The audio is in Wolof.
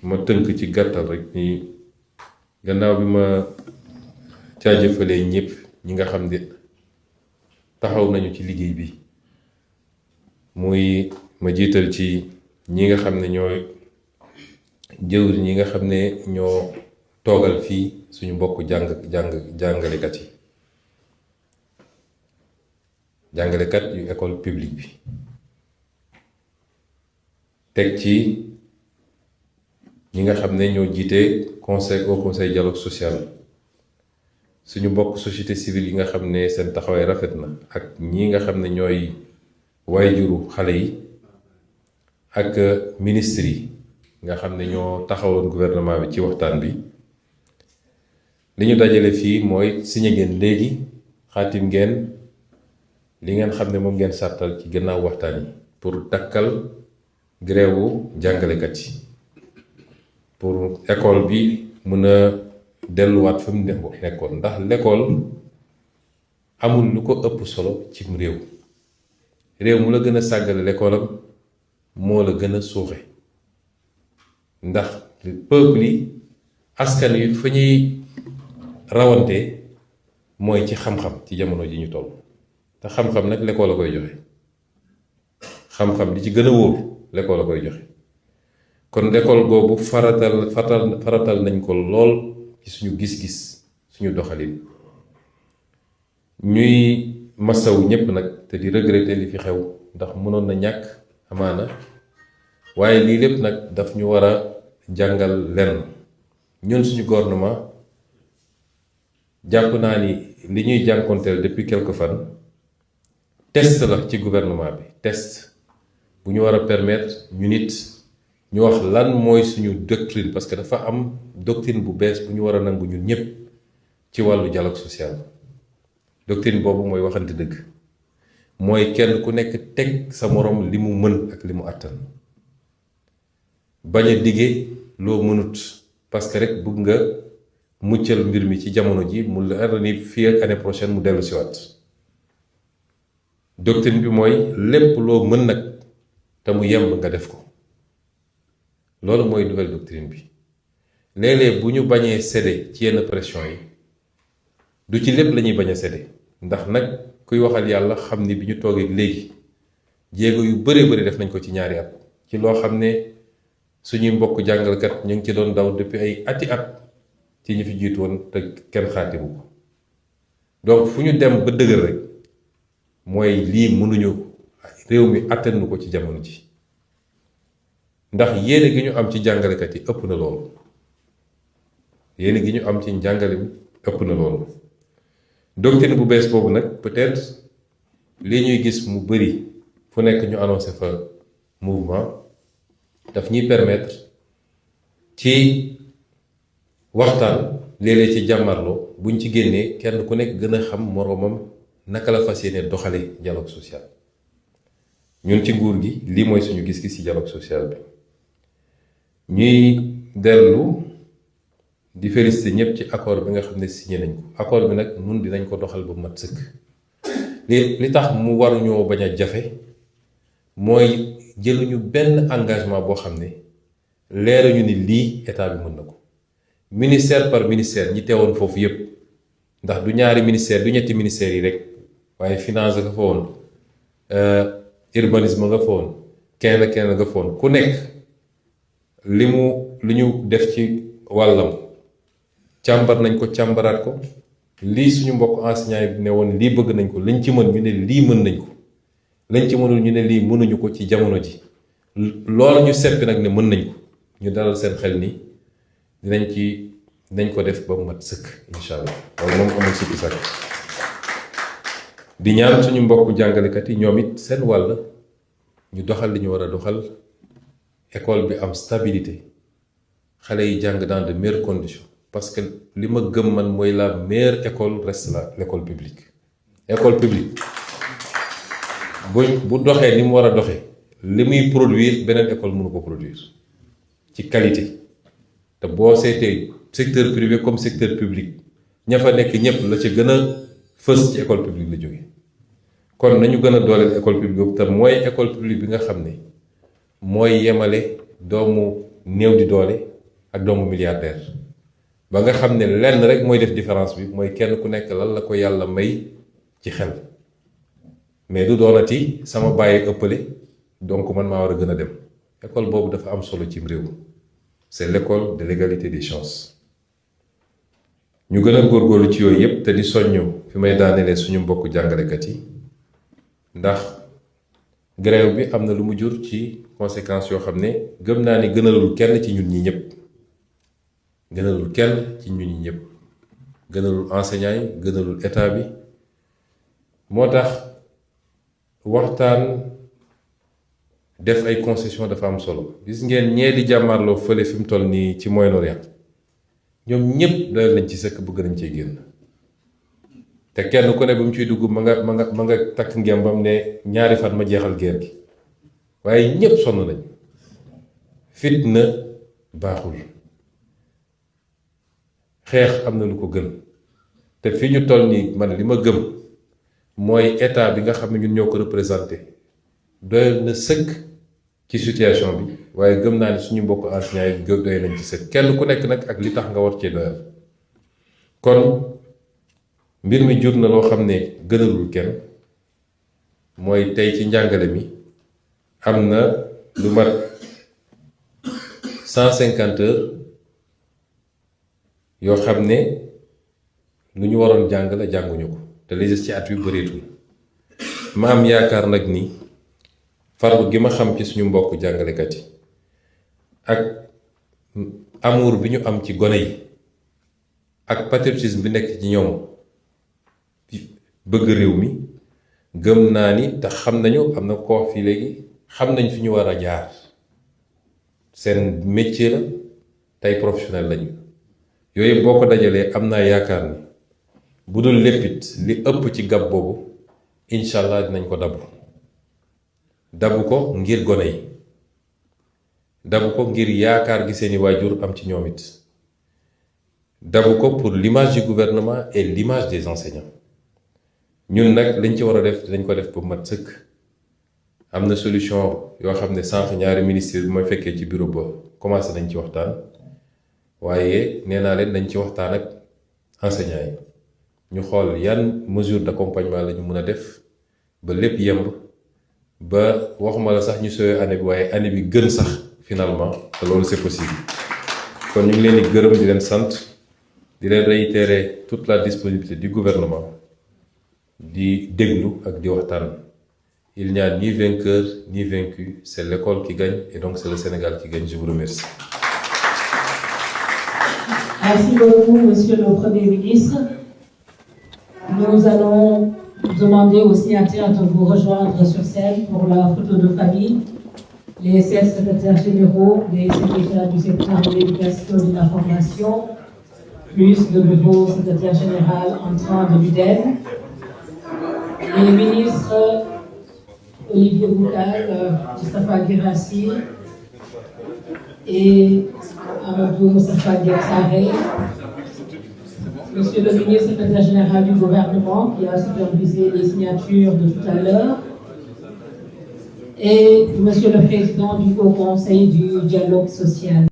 ma tënk ci gàttal rek ni gannaaw bi ma jaajëfalee ñëpp ñi nga xam ne taxaw nañu ci liggéey bi muy ma jiital ci ñi nga xam ne ñooy jëwriñ ñi nga xam ne ñoo toogal fii suñu mbokk jàngalekat yi jàngalekat yu école publique bi teg ci ñi nga xam ne ñoo jiite conseil dialogue social suñu mbokk société civile yi nga xam ne seen taxawaay rafet na ak ñi nga xam ne ñooy waajuru xale yi ak ministre yi nga xam ne ñoo taxawaloon gouvernement bi ci waxtaan bi li ñu dajale fii mooy signé ngeen léegi xaatim ngeen li ngeen xam ne moom ngeen sàttal ci gannaaw waxtaan yi pour dakkal grève jàngalekat yi pour école bi mën a delluwaat fa mu nekkoon ndax l'école amul lu ko ëpp solo ci réew mu la gën a sàggale l'école am moo la gën a suuxe ndax peuple yi askan wi fa ñuy rawante mooy ci xam-xam ci jamono ji ñu toll te xam-xam nag l'école la koy joxe xam-xam li ci gën a wóor l'école la koy joxe kon l'école googu faratal nañ ko lool ci suñu gis-gis suñu doxalin ñuy masawu ñépp nag te di regretter li fi xew ndax mënoon na ñàkk amaana waaye lii lépp nag daf ñu war a jàngal lenn ñun suñu gouvernement jàpp naa ni li ñuy jànkonteel depuis quelque fan test la ci gouvernement bi test bu ñu war a permettre ñu nit ñu wax lan mooy suñu doctrine parce que dafa am doctrine bu bees bu ñu war a nangu ñun ñëpp ci wàllu dialogue social doctrine boobu mooy waxante dëgg mooy kenn ku nekk teg sa moroom li mu mën ak li mu àttan bañ a dige loo mënut parce que rek bëgg nga muccal mbir mi ci jamono ji mu leer ni fii ak année prochaine mu dellu siwaat doctrine bi mooy lépp loo mën nag te mu yemb nga def ko loolu mooy nouvelle doctrine bi léeg-léeg bu ñu bañee céder ci yenn pression yi du ci lépp lañuy bañ a céder ndax nag kuy waxal yàlla xam ni bi ñu toogee léegi jéego yu bëri def nañ ko ci ñaari at ci loo xam ne suñuy mbokk jàngalkat ñu ngi ci doon daw depuis ay ati at ci ñu fi jiitu woon te kenn xaatimu ko donc fu ñu dem ba dëgër rek mooy lii mënuñu réew mi àttanu ko ci jamono ji ndax yéene gi ñu am ci jàngalekat yi ëpp na loolu yéene gi ñu am ci njàngale bi ëpp na loolu doctrine bu bees boobu nag peut-être li ñuy gis mu bari fu nekk ñu annoncé fa mouvement daf ñuy permettre ci waxtaan léeg-léeg ci jàmmarloo buñ ci génnee kenn ku nekk gën a xam moroomam naka la fas yéene doxale dialogue social ñun ci nguur gi lii mooy suñu gis-gis ci dialogue social bi ñuy dellu di féliciter ñëpp ci accord bi nga xam ne signé nañ ko accord bi nag nun dinañ ko doxal ba mat sëkk li tax mu waruñoo bañ a jafe mooy jëluñu benn engagement boo xam ne leeruñu ni lii état bi mën na ko ministère par ministère ñi teewoon foofu yépp ndax du ñaari ministère du ñetti ministères yi rek waaye finance nga fa woon urbanisme nga fa woon kenn nga fa woon ku nekk li ñu def ci wàllam càmbar nañ ko càmbaraat ko lii suñu mbokk enseignant yi ne woon lii bëgg nañ ko lañ ci mën ñu ne lii mën nañ ko lañ ci mënul ñu ne lii mënuñu ko ci jamono ji loolu ñu seppi nag ne mën nañ ko ñu dalal seen xel ni dinañ ko def ba mu mat sëkk incha allah loolu moom amul sikki sàkk di ñaan suñu mbokk jàngalekat yi ñoom it seen wàll ñu doxal li ñu war a doxal école bi am stabilité xale yi jàng dans de meilleures conditions parce que li ma gëm man mooy la meilleure école reste l'école publique école publique bu doxee ni mu war a doxee li muy produire beneen école mënu ko produire ci qualité te boo seetee secteur privé comme secteur public ña fa nekk ñëpp la ci gën a fës ci école publique la jóge kon nañu gën a dooleel école publique boobu te mooy école publique bi nga xam ne mooy yemale doomu néew di doole ak doomu milliardaire ba nga xam ne lenn rek mooy def différence bi mooy kenn ku nekk lan la ko yàlla may ci xel mais du doonati sama bàyyi ëppale donc man maa war a gën a dem école boobu dafa am solo cim réew c'est l'école de l'égalité des chances ñu gën a góorgóorlu ci yooyu yépp te di soññu fi may daanelee suñu mbokk jàngalekat yi ndax grève bi am na lu mu jur ci conséquences yoo xam ne gëm naa ni gënalul kenn ci ñun ñi ñëpp gënalul kenn ci ñun ñi ñëpp gënalul enseignants yi gënalul état bi moo tax waxtaan def ay concessions dafa am solo gis ngeen ñee di jàmmarloo fële fi mu toll nii ci Moyen-Orient ñoom ñëpp doyal nañ ci sëkk bëgg nañ cee génn te kenn ku ne ba mu ciy dugg ma nga takk ngembam ne ñaari fan ma jeexal guerre gi waaye ñëpp sonn nañ fitna baaxul xeex am na lu ko gën te fi ñu toll nii man li ma gëm mooy état bi nga xam ne ñun ñoo ko représenté doyal na sëkk ci situation bi waaye gëm naa ni suñu mbokk enseignants yi doy nañ ci sëkk kenn ku nekk nag ak li tax nga war cee doyal kon mbir mi jur na loo xam ne gënalul kenn mooy tey ci njàngale mi am na lu mat 150 heures yoo xam ne lu ñu waroon jàng la jànguñu ko te li des ci at wi bëreetul ma am yaakaar nag ni farlu gi ma xam ci suñu mbokk jàngalekat yi ak amour bi ñu am ci gone yi ak patriotisme bi nekk ci ñoom bëgg réew mi gëm naa ni te xam nañu am na ko wax fii léegi xam nañ fi ñu war a jaar seen métier la tey professionnel lañu yooyu boo ko dajalee am naa yaakaar ni bu dul léppit li ëpp ci gab boobu incha allah dinañ ko dabu ko ngir gone yi dabu ko ngir yaakaar gi seeni waajur am ci ñoom it dabu ko pour l'image du gouvernement et l'image des enseignants ñun nag liñ ci war a def dinañ ko def ba mat sëkk am na solution yoo xam ne sànq ñaari ministre bi ma fekkee ci bureau ba commencé nañ ci waxtaan waaye nee naa leen nañ ci waxtaan ak enseignants yi ñu xool yan mesure d'accompagnement la ñu mën a def ba lépp yemb ba waxuma la sax ñu sowee année bi waaye année bi gën sax finalement te loolu c'est possible kon ñu ngi leen di gërëm di leen sant di leen réitérer toute la disponibilité du gouvernement di déglu ak di waxtaan il n'y a ni vainqueur ni vaincu c'est l'école qui gagne et donc c'est le Sénégal qui gagne. Je vous remercie. Merci beaucoup, Monsieur le Premier ministre. Nous allons demander aux signataires de vous rejoindre sur scène pour la photo de famille. Les 16 secrétaires généraux, les secrétaires du secteur de l'éducation et de la formation, plus le nouveau secrétaire général entrant de l'UDEN. Les ministres Olivier Boucal, Moustapha Guirassy et Amadou Moustapha Diaksare. Monsieur le ministre secrétaire général du gouvernement qui a supervisé les signatures de tout à l'heure. Et Monsieur le président du Haut Conseil du dialogue social.